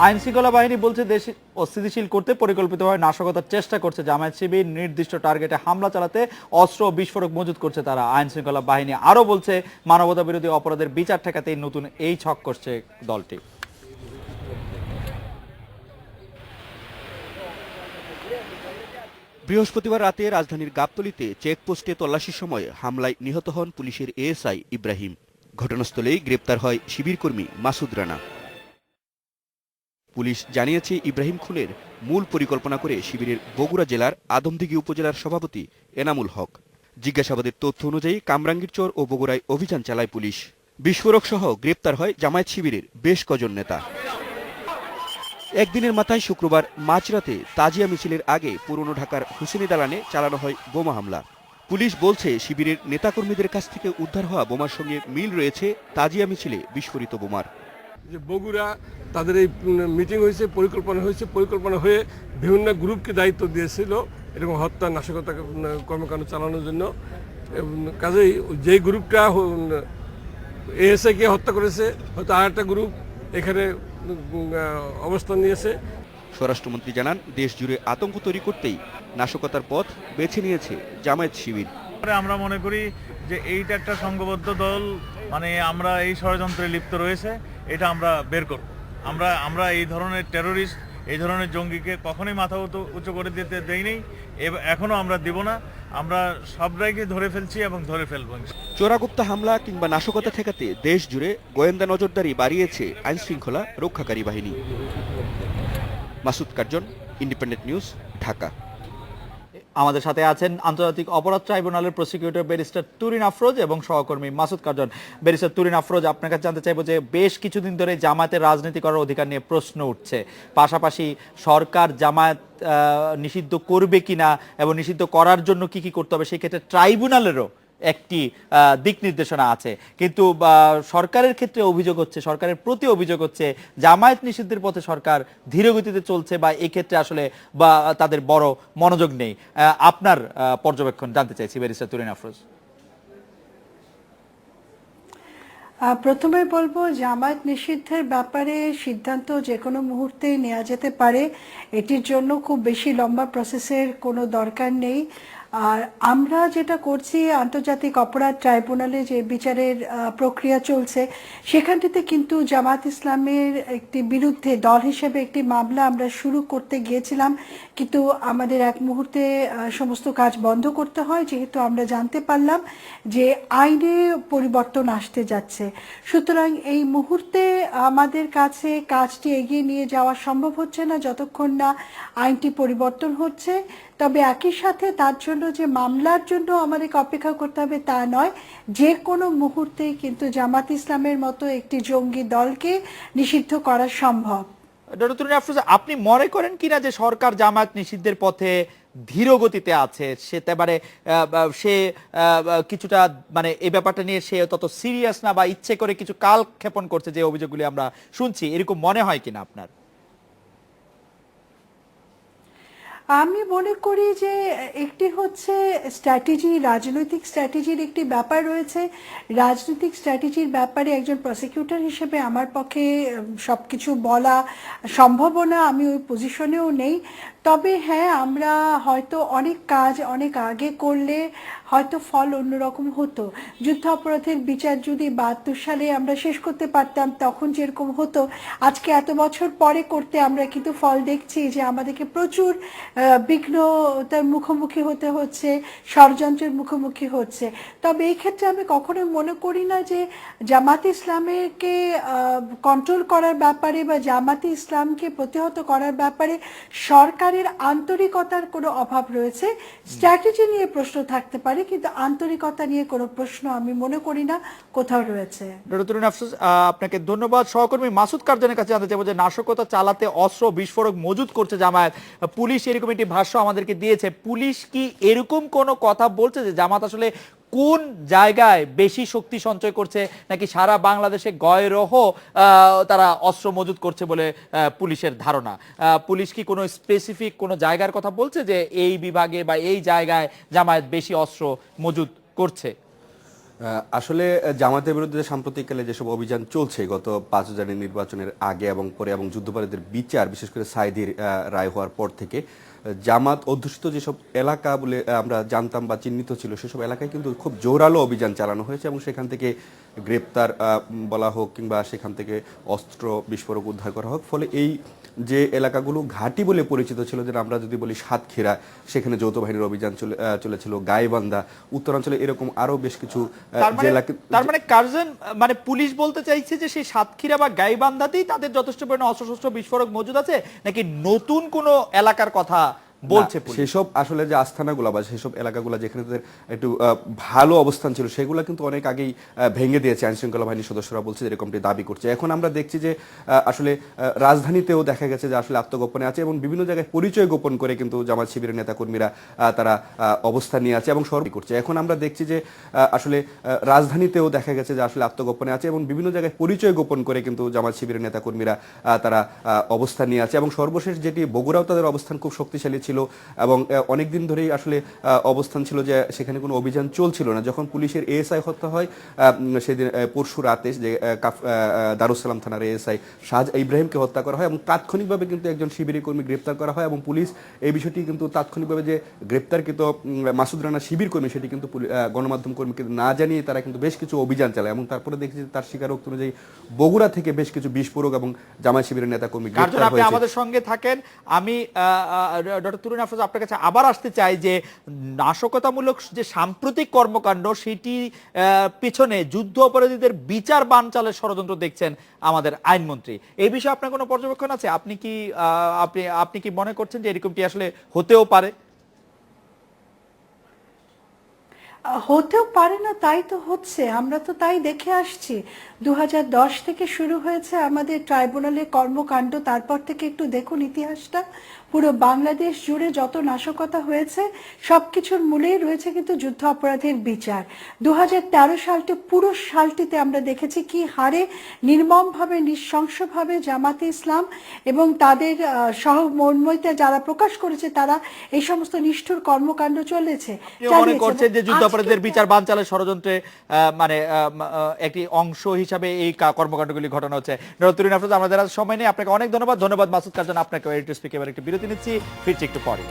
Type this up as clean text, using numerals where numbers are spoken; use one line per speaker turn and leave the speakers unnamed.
আইন শৃঙ্খলা বাহিনী বলছে দেশ অস্থিতিশীল করতে পরিকল্পিতভাবে নাশকতার চেষ্টা করছে জামায়াত শিবির, নির্দিষ্ট টার্গেটে হামলা চালাতে অস্ত্র ও বিস্ফোরক মজুত করছে তারা। আইন শৃঙ্খলা বাহিনী আরো বলছে মানবতা বিরোধী অপরাধের বিচার ঠেকাতে নতুন এই ছক করছে দলটি।
বৃহস্পতিবার রাতে রাজধানীর গাবতলীতে চেকপোস্টে তল্লাশির সময় হামলায় নিহত হন পুলিশের এএসআই ইব্রাহিম। ঘটনাস্থলেই গ্রেপ্তার হয় শিবির কর্মী মাসুদ রানা। পুলিশ জানিয়েছে ইব্রাহিম খুনের মূল পরিকল্পনা করে শিবিরের বগুড়া জেলার আদমদিঘি উপজেলার সভাপতি এনামুল হক। জিজ্ঞাসাবাদের তথ্য অনুযায়ী কামরাঙ্গীরচর ও বগুড়ায় অভিযান চালায় পুলিশ। বিস্ফোরক সহ গ্রেপ্তার হয় জামায়াত শিবিরের বেশ কজন নেতা। একদিনের মাথায় শুক্রবার মাঝরাতে তাজিয়া মিছিলের আগে পুরনো ঢাকার হুসেনি দালানে চালানো হয় বোমা হামলা। পুলিশ বলছে শিবিরের নেতাকর্মীদের কাছ থেকে উদ্ধার হওয়া বোমার সঙ্গে মিল রয়েছে তাজিয়া মিছিলে বিস্ফোরিত বোমার।
যে বগুড়া তাদের এই মিটিং হয়েছে, পরিকল্পনা হয়ে বিভিন্ন গ্রুপকে দায়িত্ব দিয়েছিল এরকম হত্যা নাশকতা কর্মকাণ্ড চালানোর জন্য। কাজেই যেই গ্রুপটা এএসআইকে হত্যা করেছে, হয়তো আর একটা গ্রুপ এখানে অবস্থান নিয়েছে।
স্বরাষ্ট্রমন্ত্রী জানান, দেশ জুড়ে আতঙ্ক তৈরি করতেই নাশকতার পথ বেছে নিয়েছে জামায়াত শিবির।
আমরা মনে করি যে এইটা একটা সংঘবদ্ধ দল, মানে আমরা এই ষড়যন্ত্রে লিপ্ত রয়েছে, এটা আমরা বের করব। আমরা এই ধরনের টেরোরিস্ট, এই ধরনের জঙ্গিকে কখনোই মাথা উঁচু করে দিতে দেইনি, এখনো আমরা দিব না। আমরা সবটাইকে ধরে ফেলছি এবং ধরে ফেলব।
চোরাগুপ্তা হামলা কিংবা নাশকতা ঠেকাতে দেশ জুড়ে গোয়েন্দা নজরদারি বাড়িয়েছে আইন শৃঙ্খলা রক্ষাকারী বাহিনী। Masud Curzon, independent news, Dhaka.
আমাদের সাথে আছেন আন্তর্জাতিক অপরাধ ট্রাইব্যুনালের প্রসিকিউটর ব্যারিস্টার তুরিন আফরোজ এবং সহকর্মী মাসুদ কার্জন। ব্যারিস্টার তুরিন আফরোজ, আপনার কাছে জানতে চাইবো যে বেশ কিছুদিন ধরে জামায়াতের রাজনীতি করার অধিকার নিয়ে প্রশ্ন উঠছে, পাশাপাশি সরকার জামায়াত নিষিদ্ধ করবে কিনা এবং নিষিদ্ধ করার জন্য কি কি করতে হবে সেই ক্ষেত্রে ট্রাইব্যুনালেরও একটি দিক নির্দেশনা আছে। কিন্তু সরকারের ক্ষেত্রে অভিযোগ হচ্ছে, সরকারের প্রতি অভিযোগ হচ্ছে জামায়াত নিষিদ্ধের পথে সরকার ধীরগতিতে চলছে বা এই ক্ষেত্রে আসলে বা তাদের বড় মনোযোগ নেই। আপনার পর্যবেক্ষণ জানতে চাইছি ব্যারিস্টার তুরিন আফরোজ।
প্রথমে বলবো, জামায়াত নিষিদ্ধের ব্যাপারে সিদ্ধান্ত যে কোনো মুহূর্তে নেওয়া যেতে পারে, এটির জন্য খুব বেশি লম্বা প্রসেসের কোনো দরকার নেই। আর আমরা যেটা করছি, আন্তর্জাতিক অপরাধ ট্রাইব্যুনালে যে বিচারের প্রক্রিয়া চলছে সেখানটিতে কিন্তু জামাত ইসলামের একটি বিরুদ্ধে দল হিসেবে একটি মামলা আমরা শুরু করতে গিয়েছিলাম, কিন্তু আমাদের এক মুহূর্তে সমস্ত কাজ বন্ধ করতে হয়, যেহেতু আমরা জানতে পারলাম যে আইনে পরিবর্তন আসতে যাচ্ছে। সুতরাং এই মুহূর্তে আমাদের কাছে কাজটি এগিয়ে নিয়ে যাওয়া সম্ভব হচ্ছে না যতক্ষণ না আইনটি পরিবর্তন হচ্ছে। তবে একই সাথে তার জন্য যে মামলার জন্য আমাদেরকে অপেক্ষা করতে হবে তা নয়, যে কোনো মুহূর্তে কিন্তু জামাত ইসলামের মতো একটি জঙ্গি দলকে নিষিদ্ধ করা সম্ভব।
ডক্টর তুরিন আফরোজ, আপনি মনে করেন কিনা যে সরকার জামায়াত নিষিদ্ধের পথে ধীর গতিতে আছে, সে কিছুটা মানে এই ব্যাপারটা নিয়ে সে তত সিরিয়াস না বা ইচ্ছে করে কিছু কালক্ষেপণ করছে, যে অভিযোগগুলি আমরা শুনছি, এরকম মনে হয় কিনা আপনার?
আমি মনে করি যে একটি হচ্ছে স্ট্র্যাটেজি, রাজনৈতিক স্ট্র্যাটেজির একটি ব্যাপার রয়েছে। রাজনৈতিক স্ট্র্যাটেজির ব্যাপারে একজন প্রসিকিউটর হিসেবে আমার পক্ষে সব কিছু বলা সম্ভব না, আমি ওই পজিশনেও নেই। তবে হ্যাঁ, আমরা হয়তো অনেক কাজ অনেক আগে করলে হয়তো ফল অন্যরকম হতো। যুদ্ধ অপরাধের বিচার যদি 72 সালে আমরা শেষ করতে পারতাম, তখন যেরকম হতো, আজকে এত বছর পরে করতে আমরা কিন্তু ফল দেখছি যে আমাদেরকে প্রচুর বিঘ্নতার মুখোমুখি হতে হচ্ছে, ষড়যন্ত্রের মুখোমুখি হচ্ছে। তবে এই ক্ষেত্রে আমি কখনোই মনে করি না যে জামাতে ইসলামকে কন্ট্রোল করার ব্যাপারে বা জামাতে ইসলামকে প্রতিহত করার ব্যাপারে সরকারের আন্তরিকতার কোনো অভাব রয়েছে। স্ট্র্যাটেজি নিয়ে প্রশ্ন থাকতে পারে, কিন্তু আন্তরিকতা নিয়ে কোনো প্রশ্ন আমি মনে করি না কোথাও রয়েছে।
ডক্টর তুরিন আফরোজ, আপনাকে ধন্যবাদ। সহকর্মী মাসুদ কার্জনের কাছে জানতে চাইবো যে নাশকতা চালাতে অস্ত্র বিস্ফোরক মজুত করছে জামায়াত, পুলিশ এরকম একটি ভাষ্য আমাদেরকে দিয়েছে। পুলিশ কি এরকম কোনো কথা বলছে যে জামাত আসলে কোন জায়গায় বেশি শক্তি সঞ্চয় করছে, নাকি সারা বাংলাদেশে গয়রহ তারা অস্ত্র মজুত করছে বলে পুলিশের ধারণা? পুলিশ কি কোনো স্পেসিফিক কোনো জায়গার কথা বলছে যে এই বিভাগে বা এই জায়গায় জামায়াত বেশি অস্ত্র মজুত করছে?
আসলে জামাতের বিরুদ্ধে সাম্প্রতিককালে যেসব অভিযান চলছে গত 5 জানুয়ারি নির্বাচনের আগে এবং পরে এবং যুদ্ধাপরাধীদের বিচার বিশেষ করে সাঈদীর রায় হওয়ার পর থেকে জামাত অধ্যুষিত যেসব এলাকা বলে আমরা জানতাম বা চিহ্নিত ছিল সেসব এলাকায় কিন্তু খুব জোরালো অভিযান চালানো হয়েছে এবং সেখান থেকে গ্রেপ্তার বলা হোক কিংবা সেখান থেকে অস্ত্র বিস্ফোরক উদ্ধার করা হোক, ফলে এই যে এলাকাগুলো ঘাঁটি বলে পরিচিত ছিল, যে আমরা যদি বলি সাতক্ষীরা, সেখানে যৌথ বাহিনীর অভিযান চলেছিল, গাইবান্ধা, উত্তরাঞ্চলে এরকম আরো বেশ কিছু জেলা।
তার মানে কার্জন মানে পুলিশ বলতে চাইছে যে সেই সাতক্ষীরা বা গাইবান্ধাতেই তাদের যথেষ্ট পরিমাণে অস্ত্র বিস্ফোরক মজুদ আছে, নাকি নতুন কোনো এলাকার কথা বলছে পুলিশ?
সেসব আসলে যে আস্থানাগুলো বা সেসব এলাকাগুলো যেখানে তাদের একটু ভালো অবস্থান ছিল সেগুলো কিন্তু অনেক আগেই ভেঙে দিয়েছে আইন শৃঙ্খলা বাহিনীর সদস্যরা বলছে, এরকমটি দাবি করছে। এখন আমরা দেখছি যে আসলে রাজধানীতেও দেখা গেছে যে আসলে আত্মগোপনে আছে এবং বিভিন্ন জায়গায় পরিচয় গোপন করে কিন্তু জামাত শিবিরের নেতাকর্মীরা তারা অবস্থান নিয়ে আছে এবং সর্বই করছে। এখন আমরা দেখছি যে আসলে রাজধানীতেও দেখা গেছে যে আসলে আত্মগোপনে আছে এবং বিভিন্ন জায়গায় পরিচয় গোপন করে কিন্তু জামাত শিবিরের নেতাকর্মীরা তারা অবস্থান নিয়ে আছে এবং সর্বশেষ যেটি বগুড়াও তাদের অবস্থান খুব শক্তিশালী ছিল এবং অনেকদিন ধরেই আসলে অবস্থান ছিল যে সেখানে কোনো অভিযান চলছিল না। যখন পুলিশের এএসআই হত্যা হয় সেদিন পরশু রাতে যে দারুসালাম থানার এএসআই শাহ ইব্রাহিমকে হত্যা করা হয় এবং তাৎক্ষণিকভাবে কিন্তু একজন শিবিরের কর্মী গ্রেপ্তার করা হয় এবং পুলিশ এই বিষয়টি কিন্তু তাৎক্ষণিকভাবে যে গ্রেপ্তারকৃত মাসুদ রানা শিবির কর্মী সেটি কিন্তু গণমাধ্যম কর্মীকে না জানিয়ে তারা কিন্তু বেশ কিছু অভিযান চালায় এবং তারপরে দেখেছি তার স্বীকারোক্তি অনুযায়ী বগুড়া থেকে বেশ কিছু বিস্ফোরক এবং জামায়াত শিবিরের নেতাকর্মী গ্রেপ্তার
আপনি
হয়েছে।
আমাদের সঙ্গে থাকেন। আমি ডক্টর তুরিন আফরোজ আপনার কাছে আবার আসতে চাই যে নাশকতামূলক যে সাম্প্রতিক কর্মকাণ্ড সেটি পিছনে যুদ্ধ অপরাধীদের বিচার বানচালের ষড়যন্ত্র দেখছেন আমাদের আইনমন্ত্রী, এই বিষয়ে আপনার কোনো পর্যবেক্ষণ আছে? আপনি কি মনে করছেন যে এরকমটি আসলে হতেও পারে?
হতেও পারে না, তাই তো হচ্ছে, আমরা তো তাই দেখে আসছি। 2010 থেকে শুরু হয়েছে আমাদের ট্রাইব্যুনালের কর্মকাণ্ড, তারপর থেকে একটু দেখুন ইতিহাসটা, পুরো বাংলাদেশ জুড়ে যত নাশকতা হয়েছে সবকিছুর মূলেই রয়েছে কিন্তু যুদ্ধ অপরাধের বিচার। 2013 সালটি পুরো সালটিতে আমরা দেখেছি কি হারে নির্মমভাবে নৃশংসভাবে জামাতে ইসলাম এবং তাদের সহমর্মিতা যারা প্রকাশ করেছে তারা এই সমস্ত নিষ্ঠুর কর্মকাণ্ড চলেছে।
মনে করছেন যে যুদ্ধ অপরাধীদের বিচার বানচালের ষড়যন্ত্রে মানে একটি অংশ হিসাবে এই কর্মকাণ্ডগুলি ঘটানো হচ্ছে? ডক্টর তুরিন আফরোজ, আমাদের সময় নেই, আপনাকে অনেক ধন্যবাদ। মাসুদ কার্জন আপনাকে এডিটর স্পিক এবার একটি বিরতি নিচ্ছি, ফিরছি একটু পরে।